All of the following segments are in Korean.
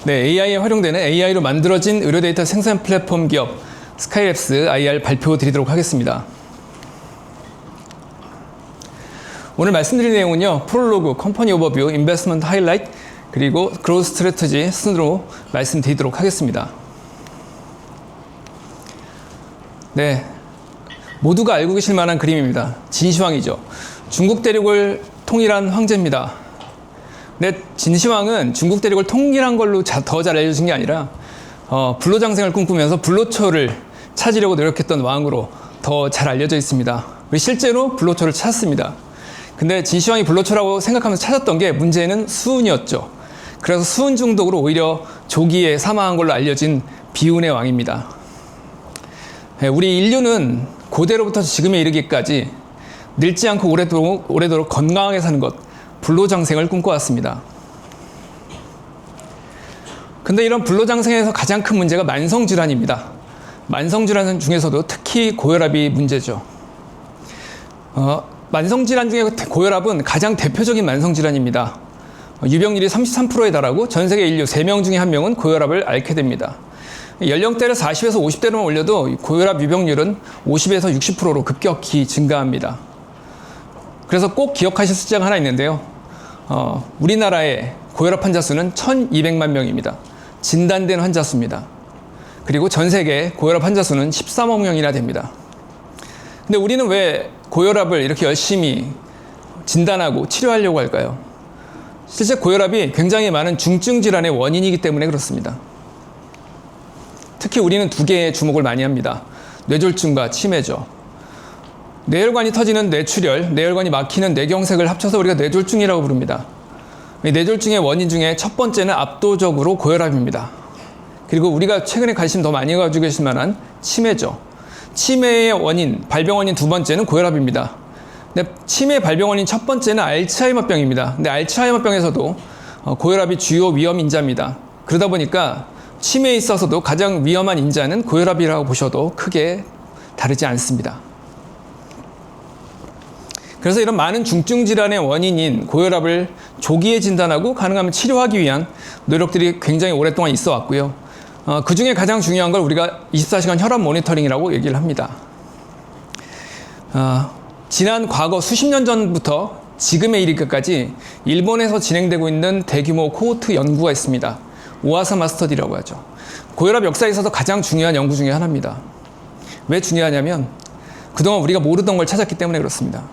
네, AI에 활용되는 AI로 만들어진 의료 데이터 생산 플랫폼 기업 스카이랩스 IR 발표 드리도록 하겠습니다. 오늘 말씀드릴 내용은요, 프롤로그, 컴퍼니 오버뷰, 인베스트먼트 하이라이트, 그리고 그로스 스트래티지 순으로 말씀드리도록 하겠습니다. 네, 모두가 알고 계실 만한 그림입니다. 진시황이죠. 중국 대륙을 통일한 황제입니다. 근데 진시황은 중국 대륙을 통일한 걸로 더 잘 알려진 게 아니라 불로장생을 꿈꾸면서 불로초를 찾으려고 노력했던 왕으로 더 잘 알려져 있습니다. 실제로 불로초를 찾았습니다. 근데 진시황이 불로초라고 생각하면서 찾았던 게 문제는 수은이었죠. 그래서 수은 중독으로 오히려 조기에 사망한 걸로 알려진 비운의 왕입니다. 우리 인류는 고대로부터 지금에 이르기까지 늙지 않고 오래도록 건강하게 사는 것, 불로장생을 꿈꿔왔습니다. 근데 이런 불로장생에서 가장 큰 문제가 만성질환입니다. 만성질환 중에서도 특히 고혈압이 문제죠. 만성질환 중에 고혈압은 가장 대표적인 만성질환입니다. 유병률이 33%에 달하고 전 세계 인류 3명 중에 1명은 고혈압을 앓게 됩니다. 연령대를 40에서 50대로만 올려도 고혈압 유병률은 50에서 60%로 급격히 증가합니다. 그래서 꼭 기억하실 숫자가 하나 있는데요. 우리나라의 고혈압 환자 수는 1200만 명입니다. 진단된 환자 수입니다. 그리고 전 세계 고혈압 환자 수는 13억 명이나 됩니다. 근데 우리는 왜 고혈압을 이렇게 열심히 진단하고 치료하려고 할까요? 실제 고혈압이 굉장히 많은 중증 질환의 원인이기 때문에 그렇습니다. 특히 우리는 두 개의 주목을 많이 합니다. 뇌졸중과 치매죠. 뇌혈관이 터지는 뇌출혈, 뇌혈관이 막히는 뇌경색을 합쳐서 우리가 뇌졸중이라고 부릅니다. 이 뇌졸중의 원인 중에 첫 번째는 압도적으로 고혈압입니다. 그리고 우리가 최근에 관심 더 많이 가지고 계실 만한 치매죠. 치매의 원인, 발병 원인 두 번째는 고혈압입니다. 근데 치매 발병 원인 첫 번째는 알츠하이머병입니다. 근데 알츠하이머병에서도 고혈압이 주요 위험 인자입니다. 그러다 보니까 치매에 있어서도 가장 위험한 인자는 고혈압이라고 보셔도 크게 다르지 않습니다. 그래서 이런 많은 중증 질환의 원인인 고혈압을 조기에 진단하고 가능하면 치료하기 위한 노력들이 굉장히 오랫동안 있어 왔고요. 그 중에 가장 중요한 걸 우리가 24시간 혈압 모니터링이라고 얘기를 합니다. 지난 과거 수십 년 전부터 지금에 이르기까지 일본에서 진행되고 있는 대규모 코호트 연구가 있습니다. 오하사마 스터디라고 하죠. 고혈압 역사에 있어서 가장 중요한 연구 중에 하나입니다. 왜 중요하냐면 그동안 우리가 모르던 걸 찾았기 때문에 그렇습니다.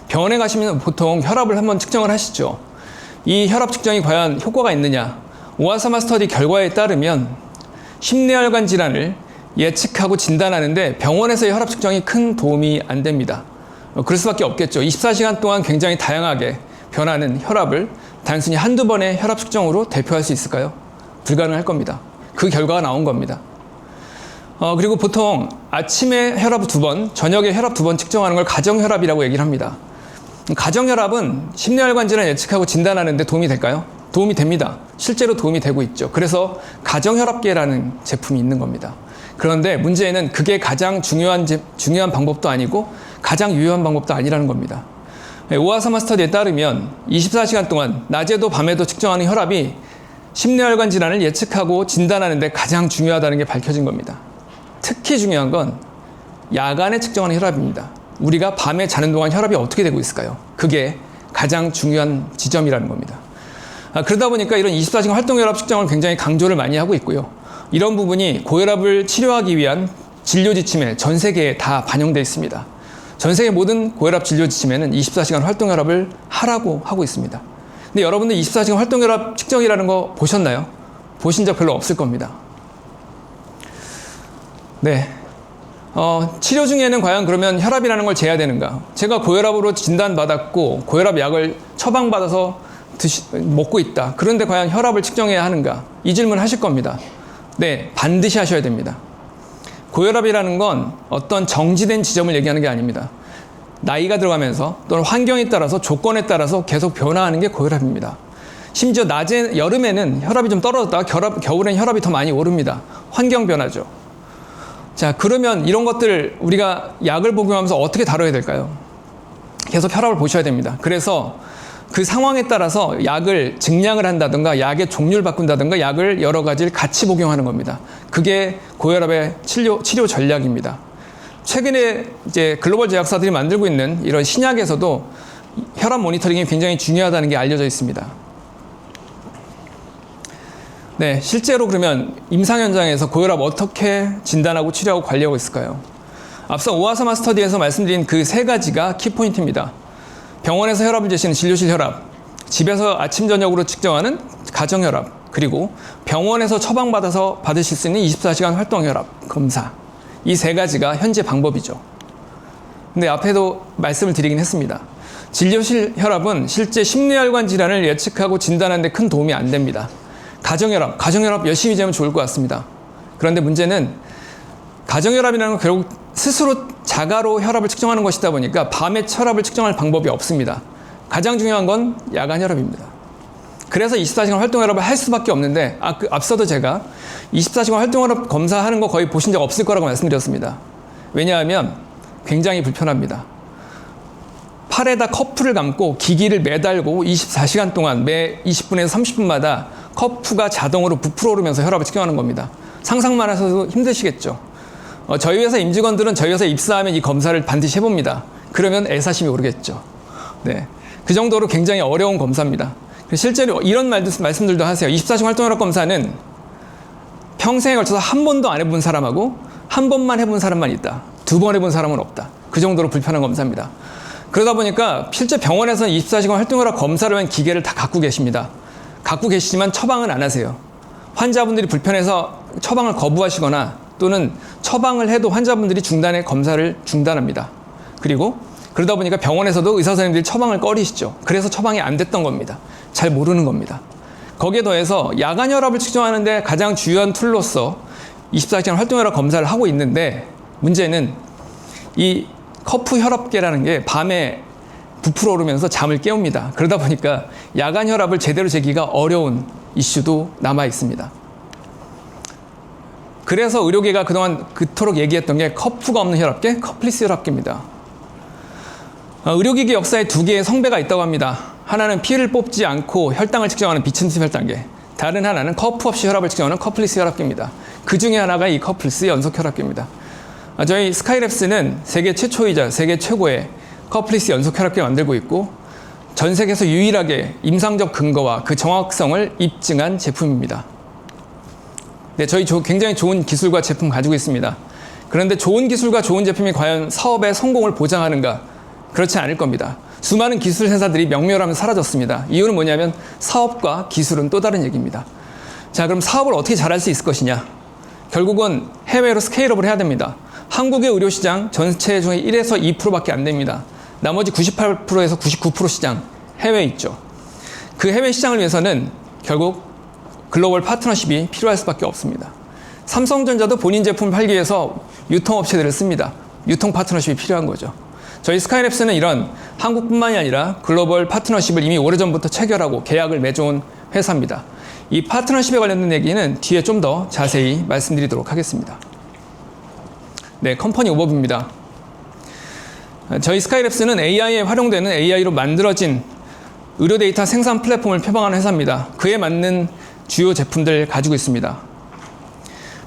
병원에 가시면 보통 혈압을 한번 측정을 하시죠. 이 혈압 측정이 과연 효과가 있느냐? 오하사마 스터디 결과에 따르면 심뇌혈관 질환을 예측하고 진단하는데 병원에서의 혈압 측정이 큰 도움이 안 됩니다. 그럴 수밖에 없겠죠. 24시간 동안 굉장히 다양하게 변하는 혈압을 단순히 한두 번의 혈압 측정으로 대표할 수 있을까요? 불가능할 겁니다. 그 결과가 나온 겁니다. 그리고 보통 아침에 혈압 2번, 저녁에 혈압 2번 측정하는 걸 가정혈압이라고 얘기를 합니다. 가정혈압은 심뇌혈관 질환 예측하고 진단하는 데 도움이 될까요? 도움이 됩니다. 실제로 도움이 되고 있죠. 그래서 가정혈압계라는 제품이 있는 겁니다. 그런데 문제는 그게 가장 중요한 방법도 아니고 가장 유효한 방법도 아니라는 겁니다. 오하사마 스터디에 따르면 24시간 동안 낮에도 밤에도 측정하는 혈압이 심뇌혈관 질환을 예측하고 진단하는 데 가장 중요하다는 게 밝혀진 겁니다. 특히 중요한 건 야간에 측정하는 혈압입니다. 우리가 밤에 자는 동안 혈압이 어떻게 되고 있을까요? 그게 가장 중요한 지점이라는 겁니다. 그러다 보니까 이런 24시간 활동혈압 측정을 굉장히 강조를 많이 하고 있고요. 이런 부분이 고혈압을 치료하기 위한 진료 지침에 전 세계에 다 반영되어 있습니다. 전 세계 모든 고혈압 진료 지침에는 24시간 활동혈압을 하라고 하고 있습니다. 근데 여러분들 24시간 활동혈압 측정이라는 거 보셨나요? 보신 적 별로 없을 겁니다. 네. 치료 중에는 과연 그러면 혈압이라는 걸 재야 되는가? 제가 고혈압으로 진단받았고 고혈압 약을 처방받아서 먹고 있다. 그런데 과연 혈압을 측정해야 하는가? 이 질문 하실 겁니다. 네, 반드시 하셔야 됩니다. 고혈압이라는 건 어떤 정지된 지점을 얘기하는 게 아닙니다. 나이가 들어가면서 또는 환경에 따라서 조건에 따라서 계속 변화하는 게 고혈압입니다. 심지어 여름에는 혈압이 좀 떨어졌다가 겨울엔 혈압이 더 많이 오릅니다. 환경 변화죠. 자, 그러면 이런 것들 우리가 약을 복용하면서 어떻게 다뤄야 될까요? 계속 혈압을 보셔야 됩니다. 그래서 그 상황에 따라서 약을 증량을 한다든가 약의 종류를 바꾼다든가 약을 여러 가지를 같이 복용하는 겁니다. 그게 고혈압의 치료 전략입니다. 최근에 이제 글로벌 제약사들이 만들고 있는 이런 신약에서도 혈압 모니터링이 굉장히 중요하다는 게 알려져 있습니다. 네, 실제로 그러면 임상 현장에서 고혈압 어떻게 진단하고 치료하고 관리하고 있을까요? 앞서 오아사마 스터디에서 말씀드린 그 세 가지가 키포인트입니다. 병원에서 혈압을 재시는 진료실 혈압, 집에서 아침 저녁으로 측정하는 가정 혈압, 그리고 병원에서 처방받아서 받으실 수 있는 24시간 활동 혈압 검사. 이 세 가지가 현재 방법이죠. 근데 앞에도 말씀을 드리긴 했습니다. 진료실 혈압은 실제 심뇌혈관 질환을 예측하고 진단하는 데 큰 도움이 안 됩니다. 가정혈압 열심히 재면 좋을 것 같습니다. 그런데 문제는 가정혈압이라는 건 결국 스스로 자가로 혈압을 측정하는 것이다 보니까 밤에 혈압을 측정할 방법이 없습니다. 가장 중요한 건 야간 혈압입니다. 그래서 24시간 활동 혈압을 할 수밖에 없는데 앞서도 제가 24시간 활동 혈압 검사하는 거 거의 보신 적 없을 거라고 말씀드렸습니다. 왜냐하면 굉장히 불편합니다. 팔에다 커프를 감고 기기를 매달고 24시간 동안 매 20분에서 30분마다 커프가 자동으로 부풀어 오르면서 혈압을 측정하는 겁니다. 상상만 하셔도 힘드시겠죠. 저희 회사 임직원들은 저희 회사에 입사하면 이 검사를 반드시 해봅니다. 그러면 애사심이 오르겠죠. 네, 그 정도로 굉장히 어려운 검사입니다. 실제로 이런 말씀들도 하세요. 24시간 활동혈압 검사는 평생에 걸쳐서 한 번도 안 해본 사람하고 한 번만 해본 사람만 있다. 두 번 해본 사람은 없다. 그 정도로 불편한 검사입니다. 그러다 보니까 실제 병원에서는 24시간 활동혈압 검사를 위한 기계를 다 갖고 계십니다. 갖고 계시지만 처방은 안 하세요. 환자분들이 불편해서 처방을 거부하시거나 또는 처방을 해도 환자분들이 중단에 검사를 중단합니다. 그리고 그러다 보니까 병원에서도 의사 선생님들이 처방을 꺼리시죠. 그래서 처방이 안 됐던 겁니다. 잘 모르는 겁니다. 거기에 더해서 야간 혈압을 측정하는데 가장 주요한 툴로서 24시간 활동혈압 검사를 하고 있는데 문제는 이 커프 혈압계라는 게 밤에 부풀어 오르면서 잠을 깨웁니다. 그러다 보니까 야간 혈압을 제대로 재기가 어려운 이슈도 남아 있습니다. 그래서 의료계가 그동안 그토록 얘기했던 게 커프가 없는 혈압계, 커플리스 혈압계입니다. 의료기기 역사에 두 개의 성배가 있다고 합니다. 하나는 피를 뽑지 않고 혈당을 측정하는 비침수 혈당계, 다른 하나는 커프 없이 혈압을 측정하는 커플리스 혈압계입니다. 그 중에 하나가 이 커플리스 연속 혈압계입니다. 저희 스카이랩스는 세계 최초이자 세계 최고의 커플리스 연속 혈압계 만들고 있고 전 세계에서 유일하게 임상적 근거와 그 정확성을 입증한 제품입니다. 네, 저희 굉장히 좋은 기술과 제품 가지고 있습니다. 그런데 좋은 기술과 좋은 제품이 과연 사업의 성공을 보장하는가? 그렇지 않을 겁니다. 수많은 기술 회사들이 명멸하면서 사라졌습니다. 이유는 뭐냐면 사업과 기술은 또 다른 얘기입니다. 자, 그럼 사업을 어떻게 잘할 수 있을 것이냐? 결국은 해외로 스케일업을 해야 됩니다. 한국의 의료시장 전체 중에 1에서 2%밖에 안 됩니다. 나머지 98%에서 99% 시장 해외에 있죠. 그 해외 시장을 위해서는 결국 글로벌 파트너십이 필요할 수밖에 없습니다. 삼성전자도 본인 제품을 팔기 위해서 유통업체들을 씁니다. 유통 파트너십이 필요한 거죠. 저희 스카이랩스는 이런 한국뿐만이 아니라 글로벌 파트너십을 이미 오래전부터 체결하고 계약을 맺어온 회사입니다. 이 파트너십에 관련된 얘기는 뒤에 좀 더 자세히 말씀드리도록 하겠습니다. 네, 컴퍼니 오버뷰입니다. 저희 스카이랩스는 AI에 활용되는 AI로 만들어진 의료 데이터 생산 플랫폼을 표방하는 회사입니다. 그에 맞는 주요 제품들 가지고 있습니다.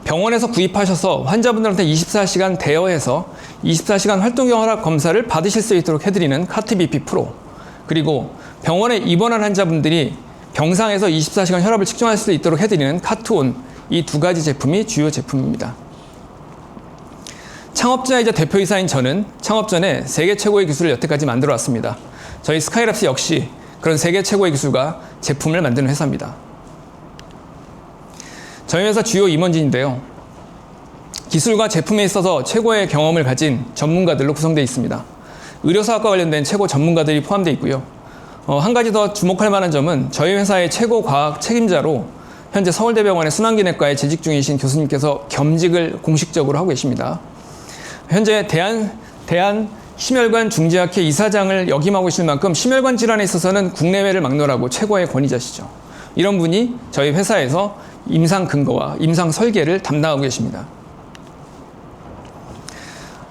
병원에서 구입하셔서 환자분들한테 24시간 대여해서 24시간 활동혈압 검사를 받으실 수 있도록 해드리는 카트BP 프로, 그리고 병원에 입원한 환자분들이 병상에서 24시간 혈압을 측정할 수 있도록 해드리는 카트온, 이 두 가지 제품이 주요 제품입니다. 창업자이자 대표이사인 저는 창업 전에 세계 최고의 기술을 여태까지 만들어 왔습니다. 저희 스카이랩스 역시 그런 세계 최고의 기술과 제품을 만드는 회사입니다. 저희 회사 주요 임원진인데요. 기술과 제품에 있어서 최고의 경험을 가진 전문가들로 구성되어 있습니다. 의료사업과 관련된 최고 전문가들이 포함되어 있고요. 한 가지 더 주목할 만한 점은 저희 회사의 최고 과학 책임자로 현재 서울대병원의 순환기내과에 재직 중이신 교수님께서 겸직을 공식적으로 하고 계십니다. 현재 대한 심혈관 중지학회 이사장을 역임하고 계실 만큼 심혈관 질환에 있어서는 국내외를 막론하고 최고의 권위자시죠. 이런 분이 저희 회사에서 임상 근거와 임상 설계를 담당하고 계십니다.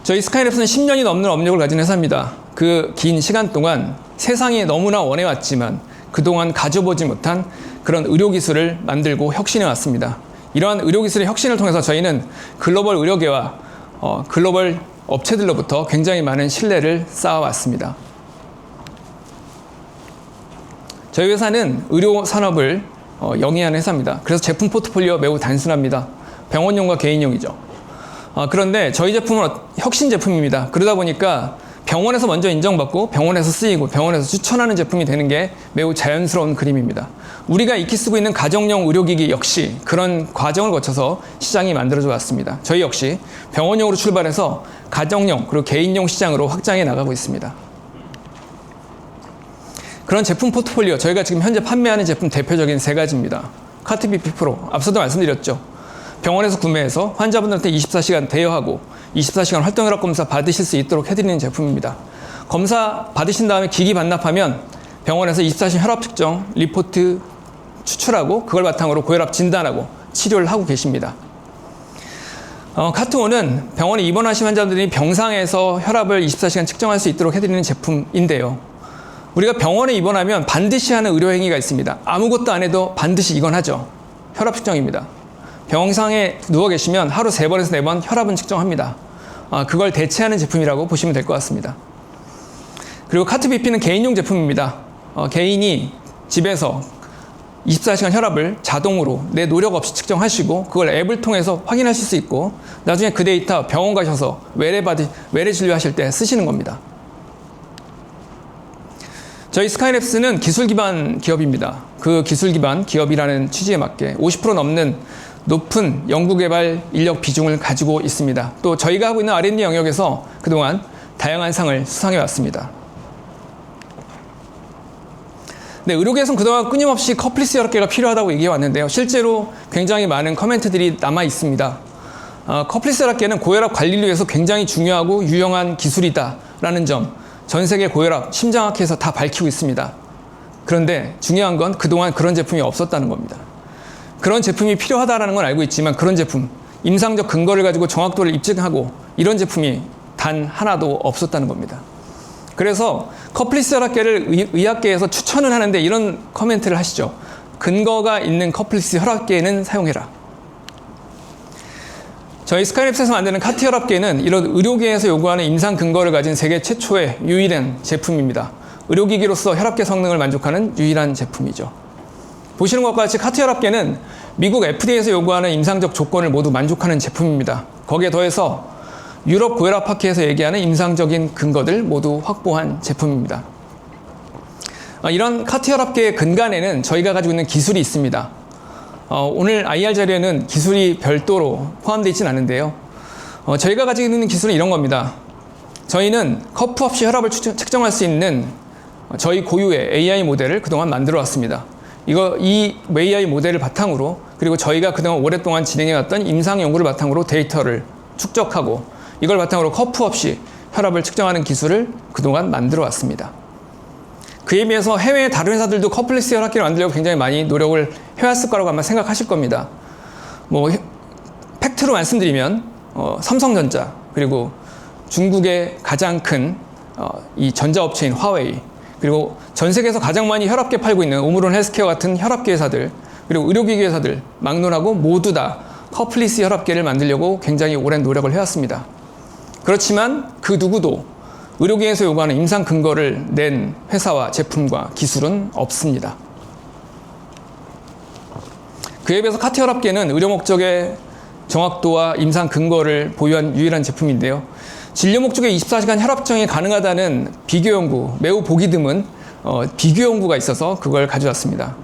저희 스카이랩스는 10년이 넘는 업력을 가진 회사입니다. 그 긴 시간 동안 세상이 너무나 원해왔지만 그동안 가져보지 못한 그런 의료기술을 만들고 혁신해 왔습니다. 이러한 의료기술의 혁신을 통해서 저희는 글로벌 의료계와 글로벌 업체들로부터 굉장히 많은 신뢰를 쌓아왔습니다. 저희 회사는 의료 산업을 영위하는 회사입니다. 그래서 제품 포트폴리오 매우 단순합니다. 병원용과 개인용이죠. 그런데 저희 제품은 혁신 제품입니다. 그러다 보니까 병원에서 먼저 인정받고 병원에서 쓰이고 병원에서 추천하는 제품이 되는 게 매우 자연스러운 그림입니다. 우리가 익히 쓰고 있는 가정용 의료기기 역시 그런 과정을 거쳐서 시장이 만들어져 왔습니다. 저희 역시 병원용으로 출발해서 가정용 그리고 개인용 시장으로 확장해 나가고 있습니다. 그런 제품 포트폴리오, 저희가 지금 현재 판매하는 제품 대표적인 세 가지입니다. 카트비피 프로, 앞서도 말씀드렸죠. 병원에서 구매해서 환자분들한테 24시간 대여하고 24시간 활동혈압 검사 받으실 수 있도록 해드리는 제품입니다. 검사 받으신 다음에 기기 반납하면 병원에서 24시간 혈압 측정, 리포트 추출하고 그걸 바탕으로 고혈압 진단하고 치료를 하고 계십니다. 카트온은 병원에 입원하신 환자들이 병상에서 혈압을 24시간 측정할 수 있도록 해드리는 제품인데요. 우리가 병원에 입원하면 반드시 하는 의료행위가 있습니다. 아무것도 안 해도 반드시 이건 하죠. 혈압 측정입니다. 병상에 누워 계시면 하루 3번에서 4번 혈압은 측정합니다. 그걸 대체하는 제품이라고 보시면 될 것 같습니다. 그리고 카트비피는 개인용 제품입니다. 개인이 집에서 24시간 혈압을 자동으로 내 노력 없이 측정하시고 그걸 앱을 통해서 확인하실 수 있고 나중에 그 데이터 병원 가셔서 외래 진료하실 때 쓰시는 겁니다. 저희 스카이랩스는 기술 기반 기업입니다. 그 기술 기반 기업이라는 취지에 맞게 50% 넘는 높은 연구개발 인력 비중을 가지고 있습니다. 또 저희가 하고 있는 R&D 영역에서 그동안 다양한 상을 수상해 왔습니다. 네, 의료계에서는 그동안 끊임없이 커플리스 혈압계가 필요하다고 얘기해 왔는데요. 실제로 굉장히 많은 커멘트들이 남아 있습니다. 커플리스 혈압계는 고혈압 관리를 위해서 굉장히 중요하고 유용한 기술이다라는 점, 전 세계 고혈압, 심장학회에서 다 밝히고 있습니다. 그런데 중요한 건 그동안 그런 제품이 없었다는 겁니다. 그런 제품이 필요하다는 건 알고 있지만 그런 제품, 임상적 근거를 가지고 정확도를 입증하고 이런 제품이 단 하나도 없었다는 겁니다. 그래서 커플리스 혈압계를 의학계에서 추천을 하는데 이런 코멘트를 하시죠. 근거가 있는 커플리스 혈압계는 사용해라. 저희 스카이랩스에서 만드는 카트 혈압계는 이런 의료계에서 요구하는 임상 근거를 가진 세계 최초의 유일한 제품입니다. 의료기기로서 혈압계 성능을 만족하는 유일한 제품이죠. 보시는 것과 같이 카트 혈압계는 미국 FDA에서 요구하는 임상적 조건을 모두 만족하는 제품입니다. 거기에 더해서 유럽 고혈압학회에서 얘기하는 임상적인 근거들 모두 확보한 제품입니다. 이런 카트 혈압계의 근간에는 저희가 가지고 있는 기술이 있습니다. 오늘 IR 자료에는 기술이 별도로 포함되어 있지는 않은데요. 저희가 가지고 있는 기술은 이런 겁니다. 저희는 커프 없이 혈압을 측정할 수 있는 저희 고유의 AI 모델을 그동안 만들어 왔습니다. 이 AI 모델을 바탕으로 그리고 저희가 그동안 오랫동안 진행해왔던 임상 연구를 바탕으로 데이터를 축적하고 이걸 바탕으로 커프 없이 혈압을 측정하는 기술을 그동안 만들어 왔습니다. 그에 비해서 해외의 다른 회사들도 커플리스 혈압계를 만들려고 굉장히 많이 노력을 해왔을 거라고 아마 생각하실 겁니다. 팩트로 말씀드리면 삼성전자 그리고 중국의 가장 큰 이 전자업체인 화웨이 그리고 전 세계에서 가장 많이 혈압계 팔고 있는 오므론 헬스케어 같은 혈압계 회사들 그리고 의료기기 회사들 막론하고 모두 다 커플리스 혈압계를 만들려고 굉장히 오랜 노력을 해왔습니다. 그렇지만 그 누구도 의료계에서 요구하는 임상 근거를 낸 회사와 제품과 기술은 없습니다. 그에 비해서 카트 혈압계는 의료 목적의 정확도와 임상 근거를 보유한 유일한 제품인데요. 진료 목적의 24시간 혈압 측정이 가능하다는 비교 연구, 매우 보기 드문 비교 연구가 있어서 그걸 가져왔습니다.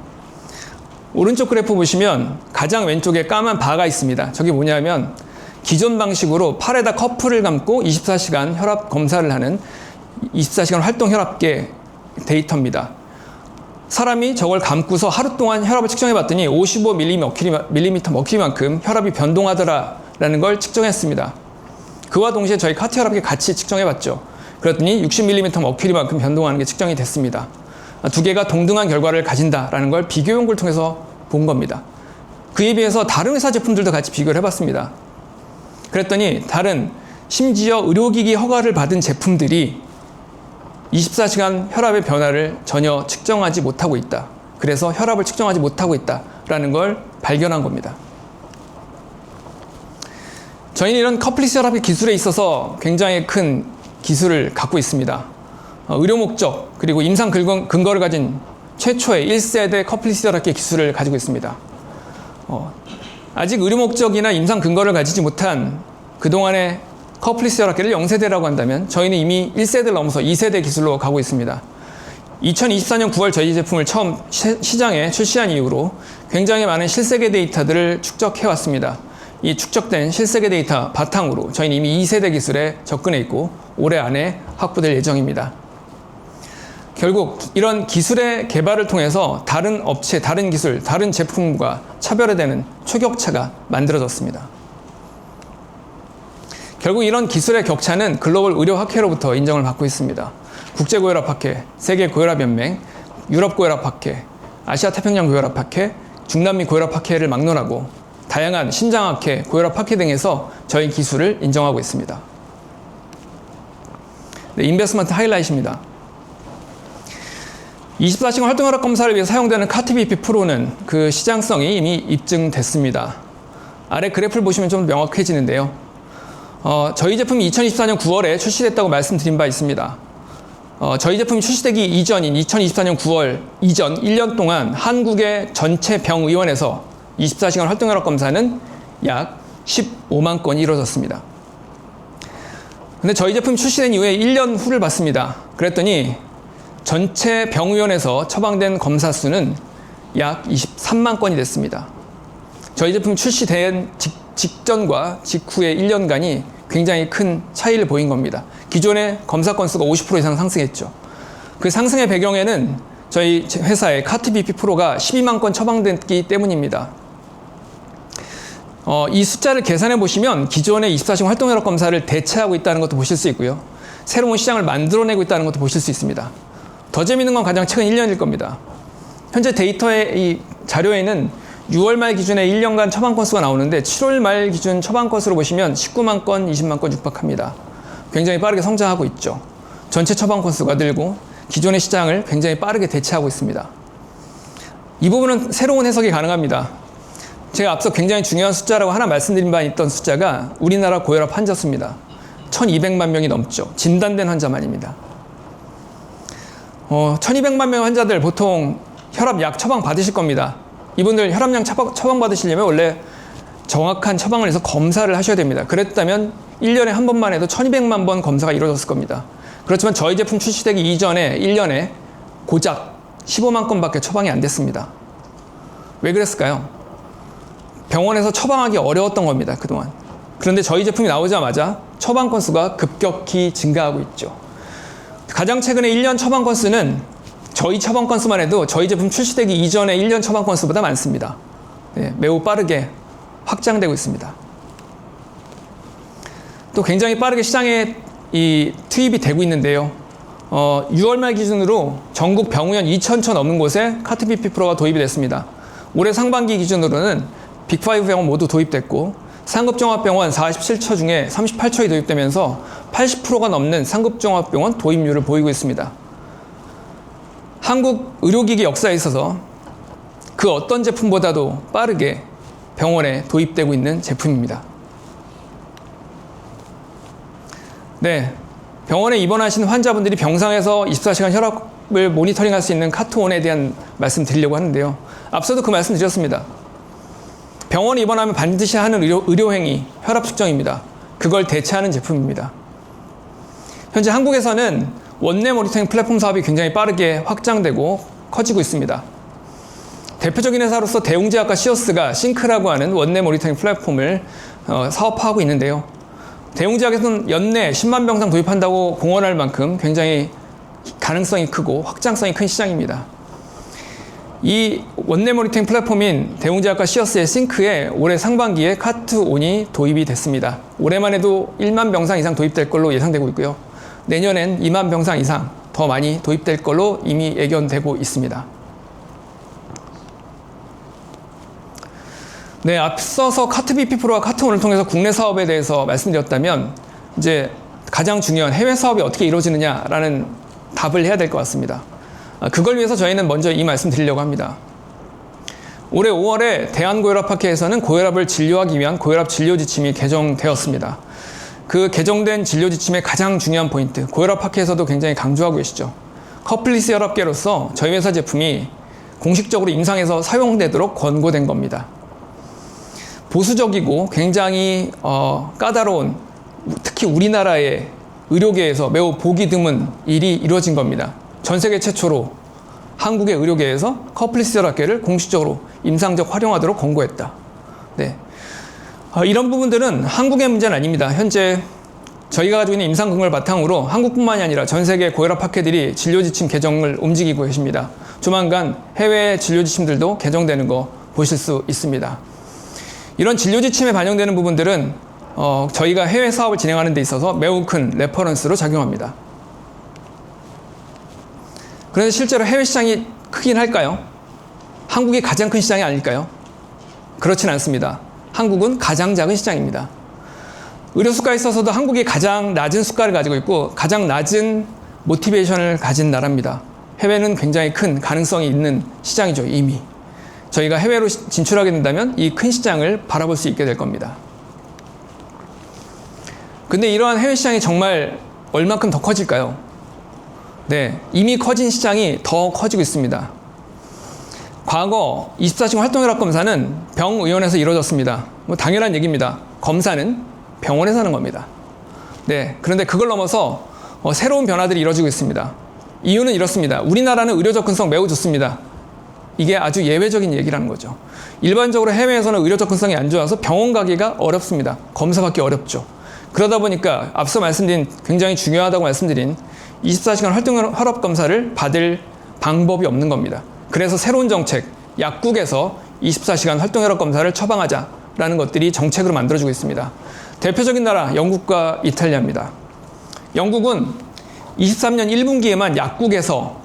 오른쪽 그래프 보시면 가장 왼쪽에 까만 바가 있습니다. 저게 뭐냐면 기존 방식으로 팔에다 커프를 감고 24시간 혈압 검사를 하는 24시간 활동 혈압계 데이터입니다. 사람이 저걸 감고서 하루 동안 혈압을 측정해 봤더니 55mm만큼 혈압이 변동하더라라는 걸 측정했습니다. 그와 동시에 저희 카트 혈압계 같이 측정해 봤죠. 그랬더니 60mm만큼 변동하는 게 측정이 됐습니다. 두 개가 동등한 결과를 가진다라는 걸 비교 연구를 통해서 본 겁니다. 그에 비해서 다른 회사 제품들도 같이 비교를 해봤습니다. 그랬더니 다른 심지어 의료기기 허가를 받은 제품들이 24시간 혈압의 변화를 전혀 측정하지 못하고 있다. 그래서 혈압을 측정하지 못하고 있다라는 걸 발견한 겁니다. 저희는 이런 커플리스 혈압계 기술에 있어서 굉장히 큰 기술을 갖고 있습니다. 의료 목적 그리고 임상 근거를 가진 최초의 1세대 커플리스 혈압계 기술을 가지고 있습니다. 아직 의료 목적이나 임상 근거를 가지지 못한 그동안의 커플리스 혈압계를 0세대라고 한다면 저희는 이미 1세대를 넘어서 2세대 기술로 가고 있습니다. 2024년 9월 저희 제품을 처음 시장에 출시한 이후로 굉장히 많은 실세계 데이터들을 축적해왔습니다. 이 축적된 실세계 데이터 바탕으로 저희는 이미 2세대 기술에 접근해 있고 올해 안에 확보될 예정입니다. 결국 이런 기술의 개발을 통해서 다른 업체, 다른 기술, 다른 제품과 차별화되는 초격차가 만들어졌습니다. 결국 이런 기술의 격차는 글로벌 의료학회로부터 인정을 받고 있습니다. 국제고혈압학회, 세계고혈압연맹, 유럽고혈압학회, 아시아태평양고혈압학회, 중남미 고혈압학회를 막론하고 다양한 신장학회, 고혈압학회 등에서 저희 기술을 인정하고 있습니다. 네, 인베스트먼트 하이라이트입니다. 24시간 활동혈압 검사를 위해 사용되는 카트비피 프로는 그 시장성이 이미 입증됐습니다. 아래 그래프를 보시면 좀 명확해지는데요. 저희 제품이 2024년 9월에 출시됐다고 말씀드린 바 있습니다. 저희 제품이 출시되기 이전인 2024년 9월 이전 1년 동안 한국의 전체 병의원에서 24시간 활동혈압 검사는 약 15만 건이 이루어졌습니다. 근데 저희 제품 출시된 이후에 1년 후를 봤습니다. 그랬더니 전체 병의원에서 처방된 검사 수는 약 23만 건이 됐습니다. 저희 제품 출시된 직전과 직후의 1년간이 굉장히 큰 차이를 보인 겁니다. 기존의 검사 건수가 50% 이상 상승했죠. 그 상승의 배경에는 저희 회사의 카트비피 프로가 12만 건 처방됐기 때문입니다. 이 숫자를 계산해 보시면 기존의 24시간 활동혈압 검사를 대체하고 있다는 것도 보실 수 있고요. 새로운 시장을 만들어내고 있다는 것도 보실 수 있습니다. 더 재밌는 건 가장 최근 1년일 겁니다. 현재 데이터의 이 자료에는 6월 말 기준에 1년간 처방 건수가 나오는데 7월 말 기준 처방 건수로 보시면 19만 건, 20만 건 육박합니다. 굉장히 빠르게 성장하고 있죠. 전체 처방 건수가 늘고 기존의 시장을 굉장히 빠르게 대체하고 있습니다. 이 부분은 새로운 해석이 가능합니다. 제가 앞서 굉장히 중요한 숫자라고 하나 말씀드린 바 있던 숫자가 우리나라 고혈압 환자 수입니다. 1200만 명이 넘죠. 진단된 환자만입니다. 1200만 명 환자들 보통 혈압약 처방 받으실 겁니다. 이분들 혈압약 처방 받으시려면 원래 정확한 처방을 해서 검사를 하셔야 됩니다. 그랬다면 1년에 한 번만 해도 1200만 번 검사가 이루어졌을 겁니다. 그렇지만 저희 제품 출시되기 이전에 1년에 고작 15만 건밖에 처방이 안 됐습니다. 왜 그랬을까요? 병원에서 처방하기 어려웠던 겁니다. 그동안. 그런데 저희 제품이 나오자마자 처방 건수가 급격히 증가하고 있죠. 가장 최근에 1년 처방 건수는 저희 처방 건수만 해도 저희 제품 출시되기 이전에 1년 처방 건수보다 많습니다. 네, 매우 빠르게 확장되고 있습니다. 또 굉장히 빠르게 시장에 투입이 되고 있는데요. 6월 말 기준으로 전국 병의원 2,000초 넘는 곳에 카트비피 프로가 도입이 됐습니다. 올해 상반기 기준으로는 빅5 병원 모두 도입됐고 상급종합병원 47처 중에 38처에 도입되면서 80%가 넘는 상급종합병원 도입률을 보이고 있습니다. 한국 의료기기 역사에 있어서 그 어떤 제품보다도 빠르게 병원에 도입되고 있는 제품입니다. 네, 병원에 입원하신 환자분들이 병상에서 24시간 혈압을 모니터링할 수 있는 카트온에 대한 말씀 드리려고 하는데요. 앞서도 그 말씀 드렸습니다. 병원에 입원하면 반드시 하는 의료행위, 혈압 측정입니다. 그걸 대체하는 제품입니다. 현재 한국에서는 원내 모니터링 플랫폼 사업이 굉장히 빠르게 확장되고 커지고 있습니다. 대표적인 회사로서 대웅제약과 시어스가 싱크라고 하는 원내 모니터링 플랫폼을 사업화하고 있는데요. 대웅제약에서는 연내 10만 병상 도입한다고 공언할 만큼 굉장히 가능성이 크고 확장성이 큰 시장입니다. 이 원내 모니터링 플랫폼인 대웅제약과 시어스의 싱크에 올해 상반기에 카트온이 도입이 됐습니다. 올해만 해도 1만 병상 이상 도입될 걸로 예상되고 있고요. 내년엔 2만 병상 이상 더 많이 도입될 걸로 이미 예견되고 있습니다. 네, 앞서서 카트비피 프로와 카트온을 통해서 국내 사업에 대해서 말씀드렸다면 이제 가장 중요한 해외 사업이 어떻게 이루어지느냐라는 답을 해야 될 것 같습니다. 그걸 위해서 저희는 먼저 이 말씀 드리려고 합니다. 올해 5월에 대한고혈압학회에서는 고혈압을 진료하기 위한 고혈압 진료 지침이 개정되었습니다. 그 개정된 진료 지침의 가장 중요한 포인트, 고혈압학회에서도 굉장히 강조하고 계시죠. 커플리스 혈압계로서 저희 회사 제품이 공식적으로 임상에서 사용되도록 권고된 겁니다. 보수적이고 굉장히 까다로운, 특히 우리나라의 의료계에서 매우 보기 드문 일이 이루어진 겁니다. 전 세계 최초로 한국의 의료계에서 커플리스 혈압계를 공식적으로 임상적 활용하도록 권고했다. 네. 이런 부분들은 한국의 문제는 아닙니다. 현재 저희가 가지고 있는 임상 근거를 바탕으로 한국뿐만이 아니라 전 세계 고혈압 학회들이 진료 지침 개정을 움직이고 계십니다. 조만간 해외 진료 지침들도 개정되는 거 보실 수 있습니다. 이런 진료 지침에 반영되는 부분들은 저희가 해외 사업을 진행하는 데 있어서 매우 큰 레퍼런스로 작용합니다. 그런데 실제로 해외 시장이 크긴 할까요? 한국이 가장 큰 시장이 아닐까요? 그렇진 않습니다. 한국은 가장 작은 시장입니다. 의료 수가에 있어서도 한국이 가장 낮은 수가를 가지고 있고 가장 낮은 모티베이션을 가진 나라입니다. 해외는 굉장히 큰 가능성이 있는 시장이죠, 이미. 저희가 해외로 진출하게 된다면 이 큰 시장을 바라볼 수 있게 될 겁니다. 근데 이러한 해외 시장이 정말 얼만큼 더 커질까요? 네, 이미 커진 시장이 더 커지고 있습니다. 과거 24시간 활동혈압 검사는 병의원에서 이루어졌습니다. 뭐 당연한 얘기입니다. 검사는 병원에서 하는 겁니다. 네, 그런데 그걸 넘어서 새로운 변화들이 이루어지고 있습니다. 이유는 이렇습니다. 우리나라는 의료 접근성 매우 좋습니다. 이게 아주 예외적인 얘기라는 거죠. 일반적으로 해외에서는 의료 접근성이 안 좋아서 병원 가기가 어렵습니다. 검사받기 어렵죠. 그러다 보니까 앞서 말씀드린 굉장히 중요하다고 말씀드린 24시간 활동혈압 검사를 받을 방법이 없는 겁니다. 그래서 새로운 정책, 약국에서 24시간 활동혈압 검사를 처방하자라는 것들이 정책으로 만들어지고 있습니다. 대표적인 나라 영국과 이탈리아입니다. 영국은 23년 1분기에만 약국에서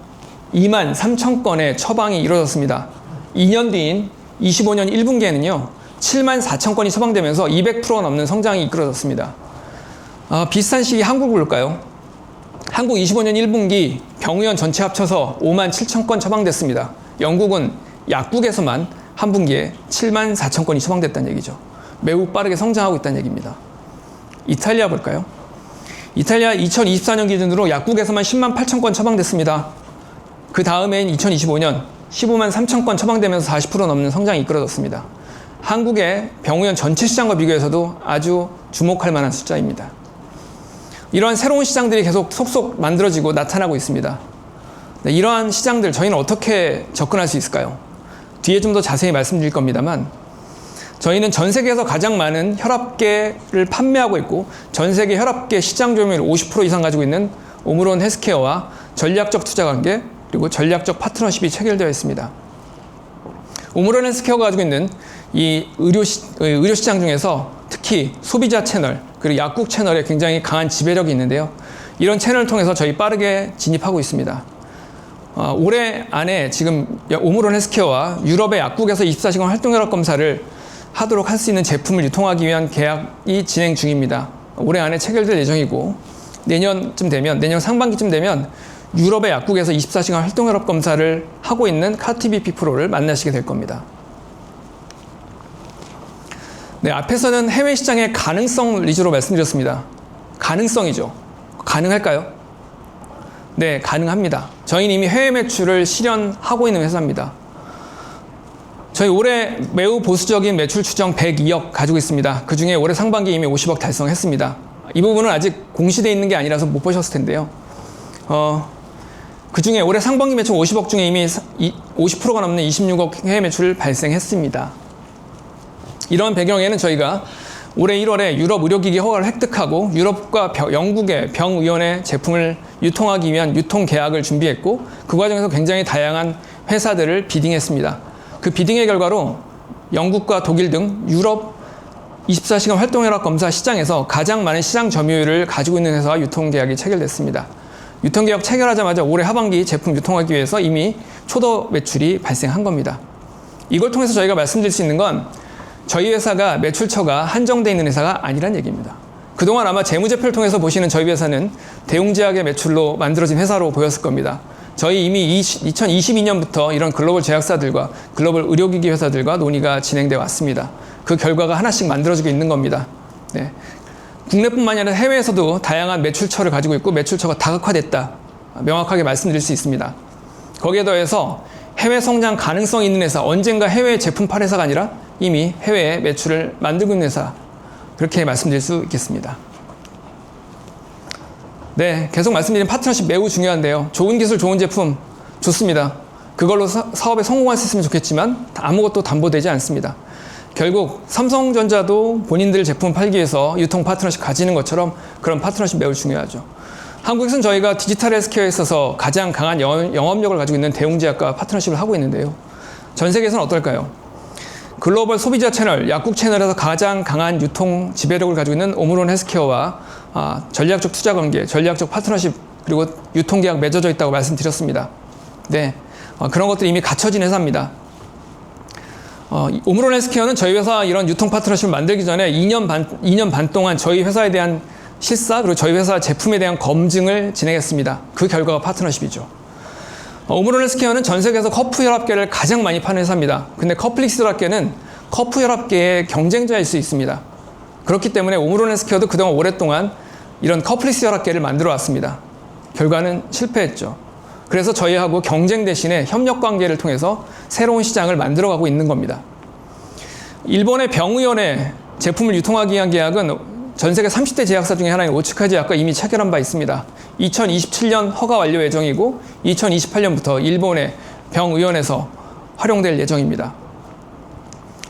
2만 3천 건의 처방이 이루어졌습니다. 2년 뒤인 25년 1분기에는요. 7만 4천 건이 처방되면서 200%가 넘는 성장이 이끌어졌습니다. 비슷한 시기 한국을 볼까요? 한국 25년 1분기 병의원 전체 합쳐서 5만 7천 건 처방됐습니다. 영국은 약국에서만 한 분기에 7만 4천 건이 처방됐다는 얘기죠. 매우 빠르게 성장하고 있다는 얘기입니다. 이탈리아 볼까요? 이탈리아 2024년 기준으로 약국에서만 10만 8천 건 처방됐습니다. 그 다음해인 2025년 15만 3천 건 처방되면서 40% 넘는 성장이 이끌어졌습니다. 한국의 병의원 전체 시장과 비교해서도 아주 주목할 만한 숫자입니다. 이러한 새로운 시장들이 계속 속속 만들어지고 나타나고 있습니다. 네, 이러한 시장들 저희는 어떻게 접근할 수 있을까요? 뒤에 좀 더 자세히 말씀드릴 겁니다만 저희는 전 세계에서 가장 많은 혈압계를 판매하고 있고 전 세계 혈압계 시장 점유율 50% 이상 가지고 있는 오므론 헬스케어와 전략적 투자 관계 그리고 전략적 파트너십이 체결되어 있습니다. 오므론 헬스케어가 가지고 있는 이 의료 시장 중에서 특히 소비자 채널 그리고 약국 채널에 굉장히 강한 지배력이 있는데요. 이런 채널을 통해서 저희 빠르게 진입하고 있습니다. 올해 안에 지금 오므론 헬스케어와 유럽의 약국에서 24시간 활동혈압 검사를 하도록 할 수 있는 제품을 유통하기 위한 계약이 진행 중입니다. 올해 안에 체결될 예정이고 내년 상반기쯤 되면 유럽의 약국에서 24시간 활동혈압 검사를 하고 있는 카티비피 프로를 만나시게 될 겁니다. 네, 앞에서는 해외 시장의 가능성 위주로 말씀드렸습니다. 가능성이죠. 가능할까요? 네, 가능합니다. 저희는 이미 해외 매출을 실현하고 있는 회사입니다. 저희 올해 매우 보수적인 매출 추정 102억 가지고 있습니다. 그 중에 올해 상반기 이미 50억 달성했습니다. 이 부분은 아직 공시되어 있는 게 아니라서 못 보셨을 텐데요. 그 중에 올해 상반기 매출 50억 중에 이미 50%가 넘는 26억 해외 매출을 발생했습니다. 이런 배경에는 저희가 올해 1월에 유럽 의료기기 허가를 획득하고 유럽과 영국의 병의원의 제품을 유통하기 위한 유통 계약을 준비했고 그 과정에서 굉장히 다양한 회사들을 비딩했습니다. 그 비딩의 결과로 영국과 독일 등 유럽 24시간 활동혈압 검사 시장에서 가장 많은 시장 점유율을 가지고 있는 회사와 유통계약이 체결됐습니다. 유통계약 체결하자마자 올해 하반기 제품 유통하기 위해서 이미 초도 매출이 발생한 겁니다. 이걸 통해서 저희가 말씀드릴 수 있는 건 저희 회사가 매출처가 한정되어 있는 회사가 아니란 얘기입니다. 그동안 아마 재무제표를 통해서 보시는 저희 회사는 대웅제약의 매출로 만들어진 회사로 보였을 겁니다. 저희 이미 2022년부터 이런 글로벌 제약사들과 글로벌 의료기기 회사들과 논의가 진행되어 왔습니다. 그 결과가 하나씩 만들어지고 있는 겁니다. 네. 국내뿐만 아니라 해외에서도 다양한 매출처를 가지고 있고 매출처가 다각화됐다. 명확하게 말씀드릴 수 있습니다. 거기에 더해서 해외 성장 가능성이 있는 회사, 언젠가 해외 제품 팔 회사가 아니라 이미 해외에 매출을 만들고 있는 회사, 그렇게 말씀드릴 수 있겠습니다. 네, 계속 말씀드린 파트너십 매우 중요한데요. 좋은 기술, 좋은 제품 좋습니다. 그걸로 사업에 성공할 수 있으면 좋겠지만 아무것도 담보되지 않습니다. 결국 삼성전자도 본인들 제품 팔기 위해서 유통 파트너십 가지는 것처럼 그런 파트너십 매우 중요하죠. 한국에서는 저희가 디지털 헬스케어에 있어서 가장 강한 영업력을 가지고 있는 대웅제약과 파트너십을 하고 있는데요. 전 세계에서는 어떨까요? 글로벌 소비자 채널, 약국 채널에서 가장 강한 유통 지배력을 가지고 있는 오므론 헬스케어와 전략적 투자 관계, 전략적 파트너십, 그리고 유통계약 맺어져 있다고 말씀드렸습니다. 네, 그런 것들이 이미 갖춰진 회사입니다. 오므론 헬스케어는 저희 회사 이런 유통 파트너십을 만들기 전에 2년 반 동안 저희 회사에 대한 실사, 그리고 저희 회사 제품에 대한 검증을 진행했습니다. 그 결과가 파트너십이죠. 오므론 헬스케어는 전 세계에서 커프 혈압계를 가장 많이 파는 회사입니다. 근데 커플릭스 혈압계는 커프 혈압계의 경쟁자일 수 있습니다. 그렇기 때문에 오므론 헬스케어도 그동안 오랫동안 이런 커플릭스 혈압계를 만들어 왔습니다. 결과는 실패했죠. 그래서 저희하고 경쟁 대신에 협력 관계를 통해서 새로운 시장을 만들어가고 있는 겁니다. 일본의 병의원의 제품을 유통하기 위한 계약은 전 세계 30대 제약사 중에 하나인 오츠카 제약과 이미 체결한 바 있습니다. 2027년 허가 완료 예정이고 2028년부터 일본의 병의원에서 활용될 예정입니다.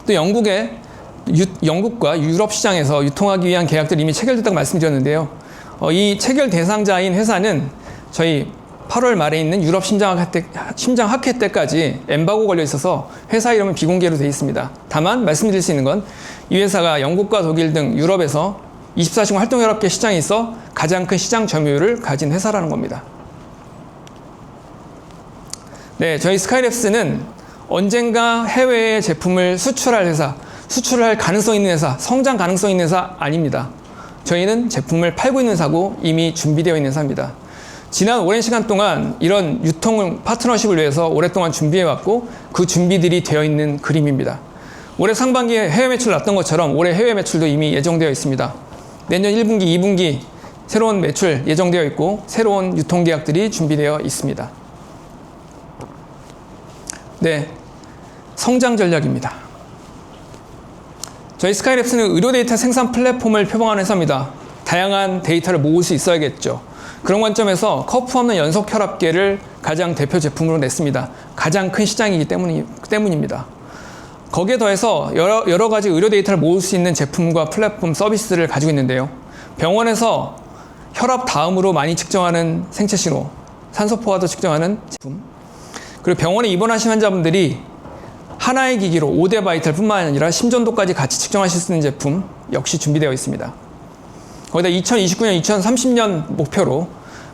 또 영국과 유럽 시장에서 유통하기 위한 계약들이 이미 체결됐다고 말씀드렸는데요. 이 체결 대상자인 회사는 저희 8월 말에 있는 유럽 심장학회 때까지 엠바고 걸려 있어서 회사 이름은 비공개로 되어 있습니다. 다만 말씀드릴 수 있는 건 이 회사가 영국과 독일 등 유럽에서 24시간 활동혈압계 시장에 있어 가장 큰 시장 점유율을 가진 회사라는 겁니다. 네, 저희 스카이랩스는 언젠가 해외에 제품을 수출할 회사, 수출할 가능성 있는 회사, 성장 가능성 있는 회사 아닙니다. 저희는 제품을 팔고 있는 회사고 이미 준비되어 있는 회사입니다. 지난 오랜 시간 동안 이런 유통 파트너십을 위해서 오랫동안 준비해왔고 그 준비들이 되어 있는 그림입니다. 올해 상반기에 해외 매출 났던 것처럼 올해 해외 매출도 이미 예정되어 있습니다. 내년 1분기, 2분기 새로운 매출 예정되어 있고 새로운 유통계약들이 준비되어 있습니다. 네, 성장 전략입니다. 저희 스카이랩스는 의료 데이터 생산 플랫폼을 표방하는 회사입니다. 다양한 데이터를 모을 수 있어야겠죠. 그런 관점에서 커프 없는 연속 혈압계를 가장 대표 제품으로 냈습니다. 가장 큰 시장이기 때문입니다. 거기에 더해서 여러 가지 의료 데이터를 모을 수 있는 제품과 플랫폼 서비스를 가지고 있는데요. 병원에서 혈압 다음으로 많이 측정하는 생체 신호, 산소 포화도 측정하는 제품, 그리고 병원에 입원하신 환자분들이 하나의 기기로 5대 바이탈 뿐만 아니라 심전도까지 같이 측정하실 수 있는 제품 역시 준비되어 있습니다. 거기다 2029년, 2030년 목표로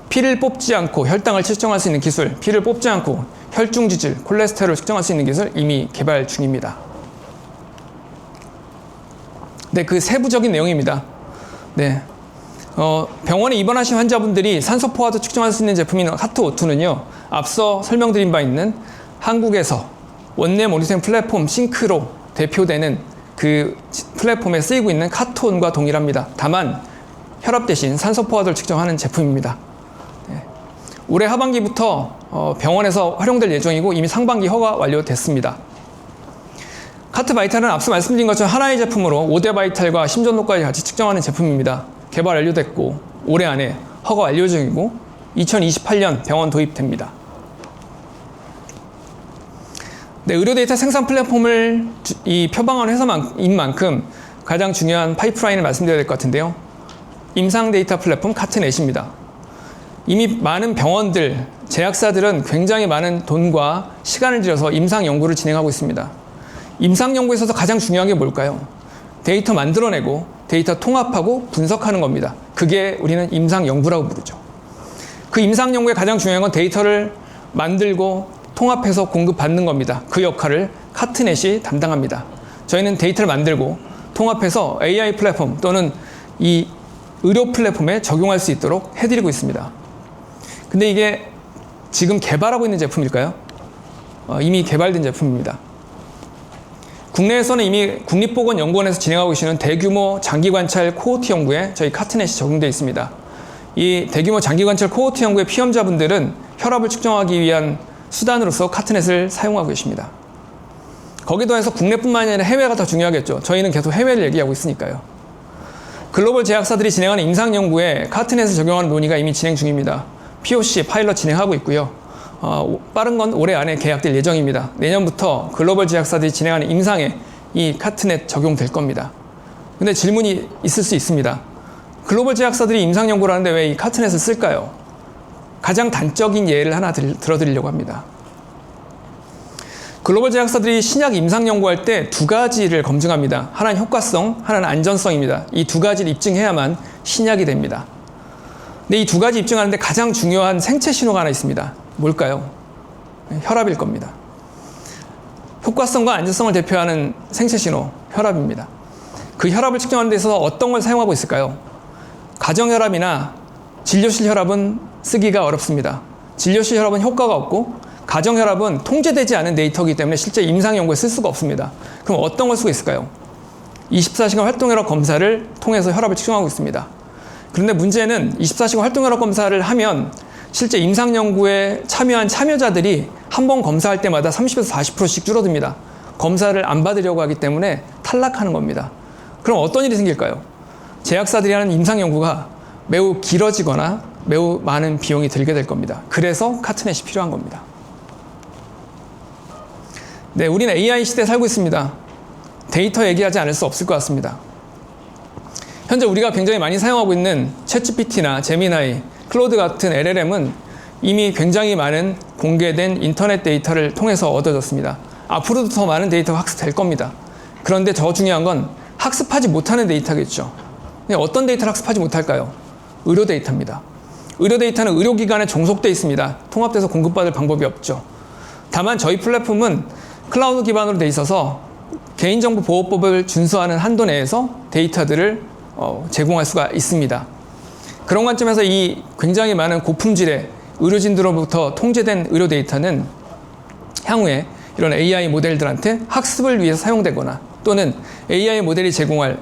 피를 뽑지 않고 혈당을 측정할 수 있는 기술, 피를 뽑지 않고 혈중 지질, 콜레스테롤을 측정할 수 있는 기술 이미 개발 중입니다. 네, 그 세부적인 내용입니다. 네, 병원에 입원하신 환자분들이 산소 포화도 측정할 수 있는 제품인 카트-O2는요, 앞서 설명드린 바 있는 한국에서 원내 모니터링 플랫폼 싱크로 대표되는 그 플랫폼에 쓰이고 있는 카트-On과 동일합니다. 다만 혈압 대신 산소 포화도를 측정하는 제품입니다. 네. 올해 하반기부터 병원에서 활용될 예정이고 이미 상반기 허가 완료됐습니다. 카트 바이탈은 앞서 말씀드린 것처럼 하나의 제품으로 5대 바이탈과 심전도까지 같이 측정하는 제품입니다. 개발 완료됐고 올해 안에 허가 완료 중이고 2028년 병원 도입됩니다. 네, 의료 데이터 생산 플랫폼을 표방하는 회사인 만큼 가장 중요한 파이프라인을 말씀드려야 될 것 같은데요. 임상 데이터 플랫폼 카트넷입니다. 이미 많은 병원들, 제약사들은 굉장히 많은 돈과 시간을 들여서 임상 연구를 진행하고 있습니다. 임상 연구에 있어서 가장 중요한 게 뭘까요? 데이터 만들어내고 데이터 통합하고 분석하는 겁니다. 그게 우리는 임상 연구라고 부르죠. 그 임상 연구에 가장 중요한 건 데이터를 만들고 통합해서 공급받는 겁니다. 그 역할을 카트넷이 담당합니다. 저희는 데이터를 만들고 통합해서 AI 플랫폼 또는 이 의료 플랫폼에 적용할 수 있도록 해드리고 있습니다. 근데 이게 지금 개발하고 있는 제품일까요? 이미 개발된 제품입니다. 국내에서는 이미 국립보건연구원에서 진행하고 계시는 대규모 장기관찰 코호트 연구에 저희 카트넷이 적용되어 있습니다. 이 대규모 장기관찰 코호트 연구의 피험자분들은 혈압을 측정하기 위한 수단으로서 카트넷을 사용하고 계십니다. 거기도 해서 국내뿐만 아니라 해외가 더 중요하겠죠. 저희는 계속 해외를 얘기하고 있으니까요. 글로벌 제약사들이 진행하는 임상연구에 카트넷을 적용하는 논의가 이미 진행 중입니다. POC 파일럿 진행하고 있고요. 빠른 건 올해 안에 계약될 예정입니다. 내년부터 글로벌 제약사들이 진행하는 임상에 이 카트넷 적용될 겁니다. 근데 질문이 있을 수 있습니다. 글로벌 제약사들이 임상 연구를 하는데 왜 이 카트넷을 쓸까요? 가장 단적인 예를 하나 들어드리려고 합니다. 글로벌 제약사들이 신약 임상 연구할 때 두 가지를 검증합니다. 하나는 효과성, 하나는 안전성입니다. 이 두 가지를 입증해야만 신약이 됩니다. 근데 이 두 가지 입증하는데 가장 중요한 생체 신호가 하나 있습니다. 뭘까요? 혈압일 겁니다. 효과성과 안전성을 대표하는 생체 신호, 혈압입니다. 그 혈압을 측정하는 데 있어서 어떤 걸 사용하고 있을까요? 가정혈압이나 진료실 혈압은 쓰기가 어렵습니다. 진료실 혈압은 효과가 없고 가정혈압은 통제되지 않은 데이터이기 때문에 실제 임상 연구에 쓸 수가 없습니다. 그럼 어떤 걸 쓰고 있을까요? 24시간 활동혈압 검사를 통해서 혈압을 측정하고 있습니다. 그런데 문제는 24시간 활동혈압 검사를 하면 실제 임상 연구에 참여한 참여자들이 한 번 검사할 때마다 30에서 40%씩 줄어듭니다. 검사를 안 받으려고 하기 때문에 탈락하는 겁니다. 그럼 어떤 일이 생길까요? 제약사들이 하는 임상 연구가 매우 길어지거나 매우 많은 비용이 들게 될 겁니다. 그래서 카트넷이 필요한 겁니다. 네, 우리는 AI 시대에 살고 있습니다. 데이터 얘기하지 않을 수 없을 것 같습니다. 현재 우리가 굉장히 많이 사용하고 있는 챗GPT나 제미나이, 클로드 같은 LLM은 이미 굉장히 많은 공개된 인터넷 데이터를 통해서 얻어졌습니다. 앞으로도 더 많은 데이터가 학습될 겁니다. 그런데 더 중요한 건 학습하지 못하는 데이터겠죠. 어떤 데이터를 학습하지 못할까요? 의료 데이터입니다. 의료 데이터는 의료기관에 종속되어 있습니다. 통합돼서 공급받을 방법이 없죠. 다만 저희 플랫폼은 클라우드 기반으로 되어 있어서 개인정보 보호법을 준수하는 한도 내에서 데이터들을 제공할 수가 있습니다. 그런 관점에서 이 굉장히 많은 고품질의 의료진들로부터 통제된 의료 데이터는 향후에 이런 AI 모델들한테 학습을 위해서 사용되거나 또는 AI 모델이 제공할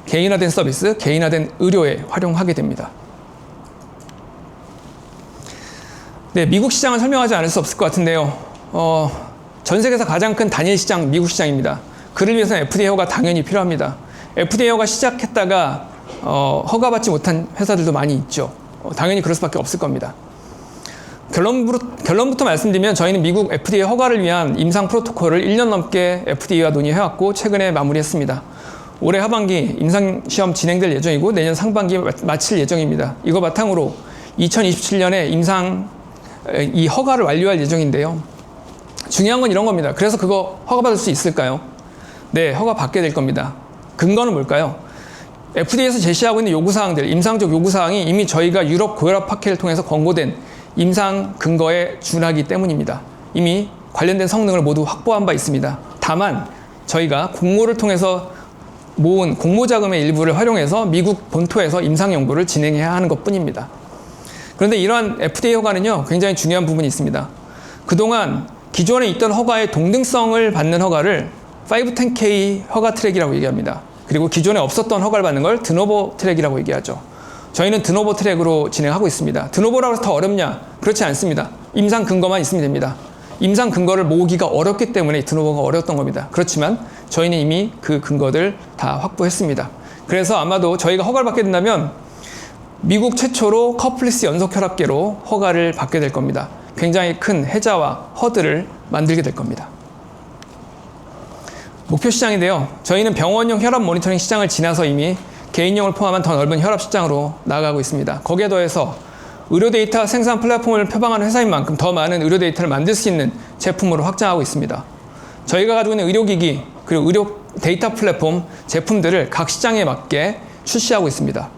개인화된 서비스, 개인화된 의료에 활용하게 됩니다. 네, 미국 시장을 설명하지 않을 수 없을 것 같은데요. 전 세계에서 가장 큰 단일 시장, 미국 시장입니다. 그를 위해서는 FDA 허가 당연히 필요합니다. FDA 허가 시작했다가 허가받지 못한 회사들도 많이 있죠. 당연히 그럴 수밖에 없을 겁니다. 결론부터 말씀드리면 저희는 미국 FDA 허가를 위한 임상 프로토콜을 1년 넘게 FDA와 논의해왔고 최근에 마무리했습니다. 올해 하반기 임상시험 진행될 예정이고 내년 상반기에 마칠 예정입니다. 이거 바탕으로 2027년에 이 허가를 완료할 예정인데요. 중요한 건 이런 겁니다. 그래서 그거 허가받을 수 있을까요? 네, 허가받게 될 겁니다. 근거는 뭘까요? FDA에서 제시하고 있는 요구사항들, 임상적 요구사항이 이미 저희가 유럽 고혈압 학회를 통해서 권고된 임상 근거에 준하기 때문입니다. 이미 관련된 성능을 모두 확보한 바 있습니다. 다만 저희가 공모를 통해서 모은 공모자금의 일부를 활용해서 미국 본토에서 임상 연구를 진행해야 하는 것뿐입니다. 그런데 이러한 FDA 허가는요, 굉장히 중요한 부분이 있습니다. 그동안 기존에 있던 허가의 동등성을 받는 허가를 510K 허가 트랙이라고 얘기합니다. 그리고 기존에 없었던 허가를 받는 걸 드노보 트랙이라고 얘기하죠. 저희는 드노보 트랙으로 진행하고 있습니다. 드노보라고 해서 더 어렵냐? 그렇지 않습니다. 임상 근거만 있으면 됩니다. 임상 근거를 모으기가 어렵기 때문에 드노보가 어려웠던 겁니다. 그렇지만 저희는 이미 그 근거들 다 확보했습니다. 그래서 아마도 저희가 허가를 받게 된다면 미국 최초로 커플리스 연속혈압계로 허가를 받게 될 겁니다. 굉장히 큰 혜자와 허들을 만들게 될 겁니다. 목표 시장인데요. 저희는 병원용 혈압 모니터링 시장을 지나서 이미 개인용을 포함한 더 넓은 혈압 시장으로 나아가고 있습니다. 거기에 더해서 의료 데이터 생산 플랫폼을 표방하는 회사인 만큼 더 많은 의료 데이터를 만들 수 있는 제품으로 확장하고 있습니다. 저희가 가지고 있는 의료기기 그리고 의료 데이터 플랫폼 제품들을 각 시장에 맞게 출시하고 있습니다.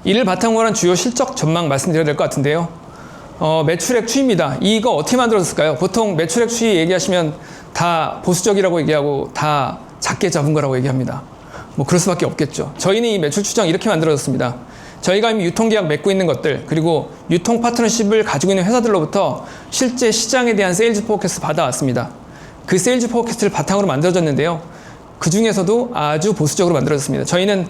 이를 바탕으로 한 주요 실적 전망 말씀드려야 될 것 같은데요. 매출액 추이입니다. 이거 어떻게 만들어졌을까요? 보통 매출액 추이 얘기하시면 다 보수적이라고 얘기하고 다 작게 잡은 거라고 얘기합니다. 뭐 그럴 수밖에 없겠죠. 저희는 이 매출 추정 이렇게 만들어졌습니다. 저희가 이미 유통계약 맺고 있는 것들, 그리고 유통 파트너십을 가지고 있는 회사들로부터 실제 시장에 대한 세일즈 포캐스트 받아왔습니다. 그 세일즈 포캐스트를 바탕으로 만들어졌는데요. 그 중에서도 아주 보수적으로 만들어졌습니다. 저희는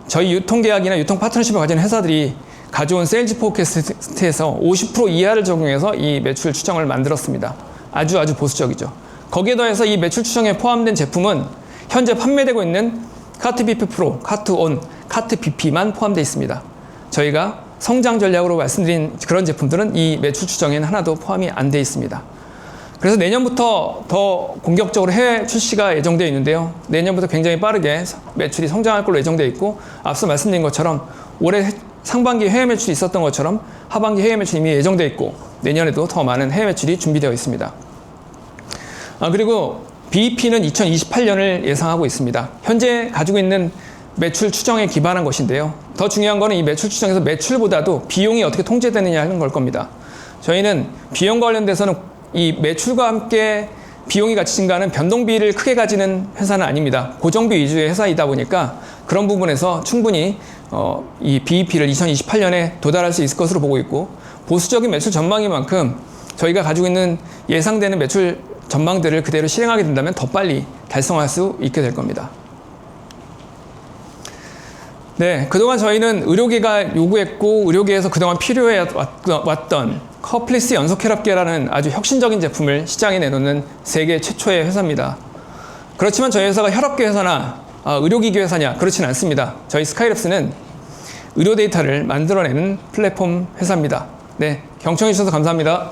저희 유통계약이나 유통 파트너십을 가진 회사들이 가져온 세일즈 포캐스트에서 50% 이하를 적용해서 이 매출 추정을 만들었습니다. 아주 보수적이죠. 거기에 더해서 이 매출 추정에 포함된 제품은 현재 판매되고 있는 카트 BP 프로, 카트 온, 카트 BP만 포함되어 있습니다. 저희가 성장 전략으로 말씀드린 그런 제품들은 이 매출 추정에는 하나도 포함이 안 되어 있습니다. 그래서 내년부터 더 공격적으로 해외 출시가 예정되어 있는데요. 내년부터 굉장히 빠르게 매출이 성장할 걸로 예정되어 있고, 앞서 말씀드린 것처럼 올해 상반기 해외 매출이 있었던 것처럼 하반기 해외 매출이 이미 예정되어 있고, 내년에도 더 많은 해외 매출이 준비되어 있습니다. 그리고 BEP는 2028년을 예상하고 있습니다. 현재 가지고 있는 매출 추정에 기반한 것인데요. 더 중요한 거는 이 매출 추정에서 매출보다도 비용이 어떻게 통제되느냐 하는 걸 겁니다. 저희는 비용과 관련돼서는 이 매출과 함께 비용이 같이 증가하는 변동비를 크게 가지는 회사는 아닙니다. 고정비 위주의 회사이다 보니까 그런 부분에서 충분히 이 BEP를 2028년에 도달할 수 있을 것으로 보고 있고, 보수적인 매출 전망인 만큼 저희가 가지고 있는 예상되는 매출 전망들을 그대로 실행하게 된다면 더 빨리 달성할 수 있게 될 겁니다. 네, 그동안 저희는 의료계가 요구했고 의료계에서 그동안 필요해 왔던 커플리스 연속 혈압계라는 아주 혁신적인 제품을 시장에 내놓는 세계 최초의 회사입니다. 그렇지만 저희 회사가 혈압계 회사나 의료기기 회사냐, 그렇지는 않습니다. 저희 스카이랩스는 의료 데이터를 만들어내는 플랫폼 회사입니다. 네, 경청해 주셔서 감사합니다.